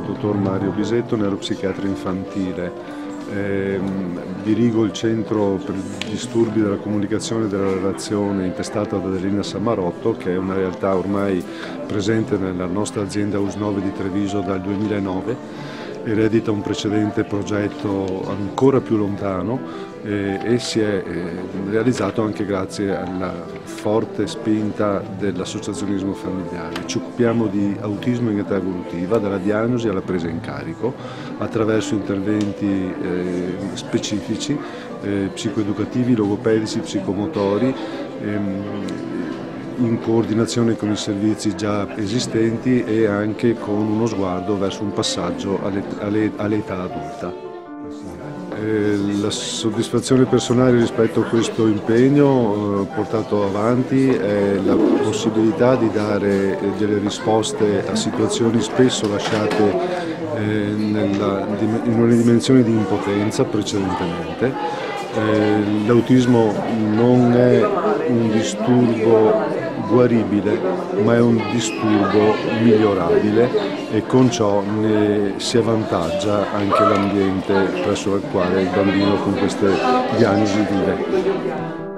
dottor Mario Bisetto, neuropsichiatra infantile. Dirigo il centro per i disturbi della comunicazione e della relazione intestato ad Adelina Sammarotto, che è una realtà ormai presente nella nostra azienda US9 di Treviso dal 2009. Eredita un precedente progetto ancora più lontano e si è realizzato anche grazie alla forte spinta dell'associazionismo familiare. Ci occupiamo di autismo in età evolutiva, dalla diagnosi alla presa in carico, attraverso interventi specifici, psicoeducativi, logopedici, psicomotori, in coordinazione con i servizi già esistenti e anche con uno sguardo verso un passaggio all'età adulta. La soddisfazione personale rispetto a questo impegno portato avanti è la possibilità di dare delle risposte a situazioni spesso lasciate in una dimensione di impotenza precedentemente. L'autismo non è un disturbo guaribile, ma è un disturbo migliorabile e con ciò ne si avvantaggia anche l'ambiente presso il quale il bambino con queste diagnosi vive.